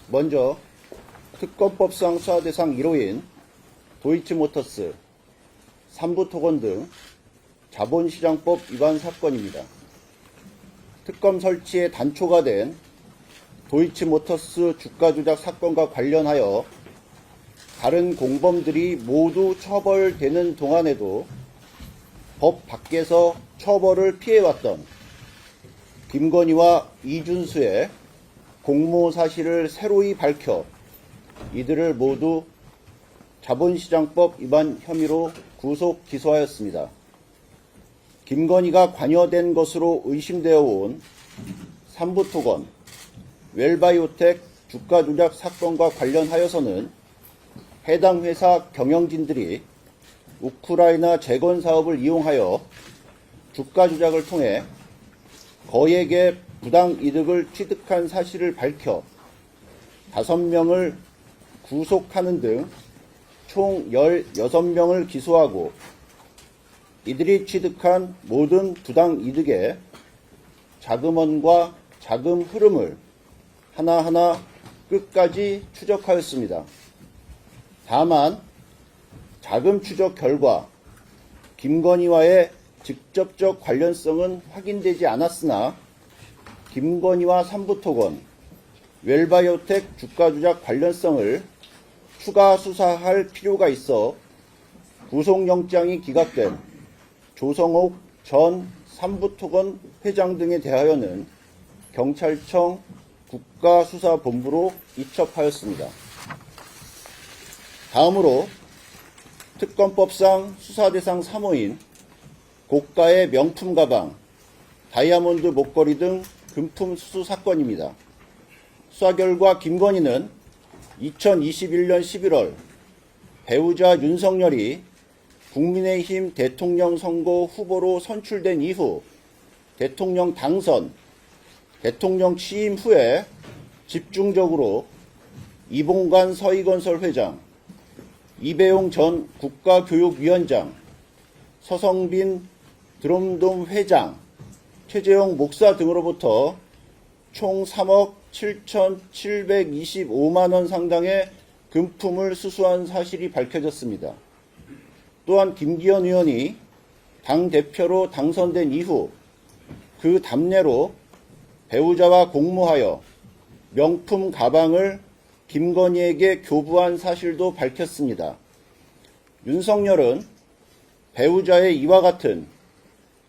먼저 특검법상 수사대상 1호인 도이치모터스, 삼부토건 등 자본시장법 위반 사건입니다. 특검 설치에 단초가 된 도이치모터스 주가 조작 사건과 관련하여 다른 공범들이 모두 처벌되는 동안에도 법 밖에서 처벌을 피해왔던 김건희와 이준수의 공모 사실을 새로이 밝혀 이들을 모두 자본시장법 위반 혐의로 구속 기소하였습니다. 김건희가 관여된 것으로 의심되어 온 삼부토건, 웰바이오텍 주가 조작 사건과 관련하여서는 해당 회사 경영진들이 우크라이나 재건 사업을 이용하여 주가 조작을 통해 거액의 부당 이득을 취득한 사실을 밝혀 5명을 구속하는 등 총 16명을 기소하고 이들이 취득한 모든 부당 이득의 자금원과 자금 흐름을 하나하나 끝까지 추적하였습니다. 다만 자금 추적 결과 김건희와의 직접적 관련성은 확인되지 않았으나 김건희와 삼부토건, 웰바이오텍 주가 조작 관련성을 추가 수사할 필요가 있어 구속영장이 기각된 조성옥 전 삼부토건 회장 등에 대하여는 경찰청 국가수사본부로 이첩하였습니다. 다음으로 특검법상 수사대상 3호인 고가의 명품 가방, 다이아몬드 목걸이 등 금품 수수 사건입니다. 수사 결과 김건희는 2021년 11월 배우자 윤석열이 국민의힘 대통령 선거 후보로 선출된 이후 대통령 당선, 대통령 취임 후에 집중적으로 이봉관 서희건설 회장, 이배용 전 국가교육위원장, 서성빈 드럼돔 회장, 최재형 목사 등으로부터 총 3억 7,725만원 상당의 금품을 수수한 사실이 밝혀졌습니다. 또한 김기현 의원이 당대표로 당선된 이후 그 답례로 배우자와 공모하여 명품 가방을 김건희에게 교부한 사실도 밝혔습니다. 윤석열은 배우자의 이와 같은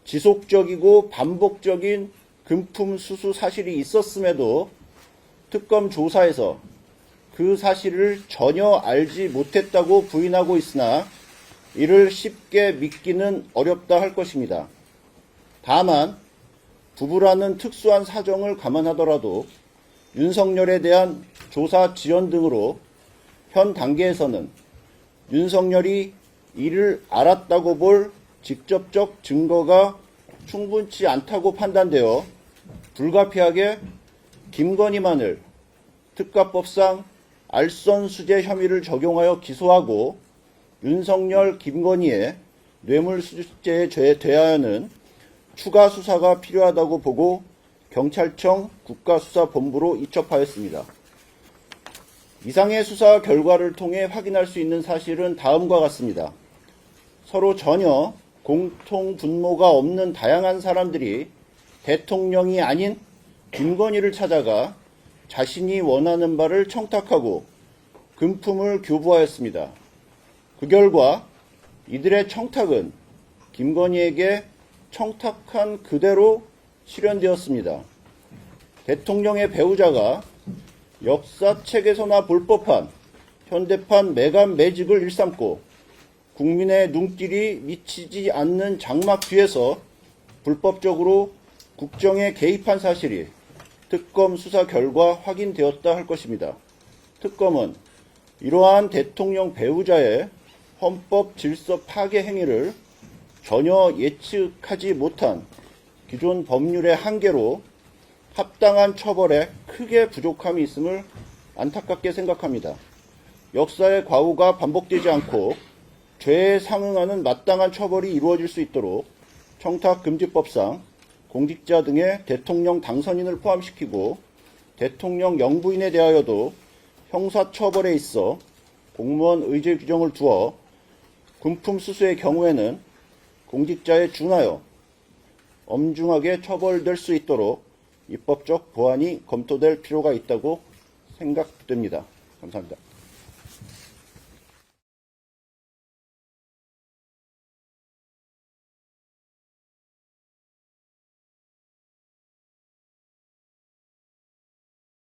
지속적이고 반복적인 금품 수수 사실이 있었음에도 특검 조사에서 그 사실을 전혀 알지 못했다고 부인하고 있으나 이를 쉽게 믿기는 어렵다 할 것입니다. 다만 부부라는 특수한 사정을 감안하더라도 윤석열에 대한 조사 지연 등으로 현 단계에서는 윤석열이 이를 알았다고 볼 직접적 증거가 충분치 않다고 판단되어 불가피하게 김건희만을 특가법상 알선수재 혐의를 적용하여 기소하고 윤석열, 김건희의 뇌물수수죄에 대하여는 추가 수사가 필요하다고 보고 경찰청 국가수사본부로 이첩하였습니다. 이상의 수사 결과를 통해 확인할 수 있는 사실은 다음과 같습니다. 서로 전혀 공통 분모가 없는 다양한 사람들이 대통령이 아닌 김건희를 찾아가 자신이 원하는 바를 청탁하고 금품을 교부하였습니다. 그 결과 이들의 청탁은 김건희에게 청탁한 그대로 실현되었습니다. 대통령의 배우자가 역사책에서나 볼 법한 현대판 매감 매직을 일삼고 국민의 눈길이 미치지 않는 장막 뒤에서 불법적으로 국정에 개입한 사실이 특검 수사 결과 확인되었다 할 것입니다. 특검은 이러한 대통령 배우자의 헌법 질서 파괴 행위를 전혀 예측하지 못한 기존 법률의 한계로 합당한 처벌에 크게 부족함이 있음을 안타깝게 생각합니다. 역사의 과오가 반복되지 않고 죄에 상응하는 마땅한 처벌이 이루어질 수 있도록 청탁금지법상 공직자 등의 대통령 당선인을 포함시키고 대통령 영부인에 대하여도 형사처벌에 있어 공무원 의제 규정을 두어 금품 수수의 경우에는 공직자에 준하여 엄중하게 처벌될 수 있도록 입법적 보완이 검토될 필요가 있다고 생각됩니다. 감사합니다.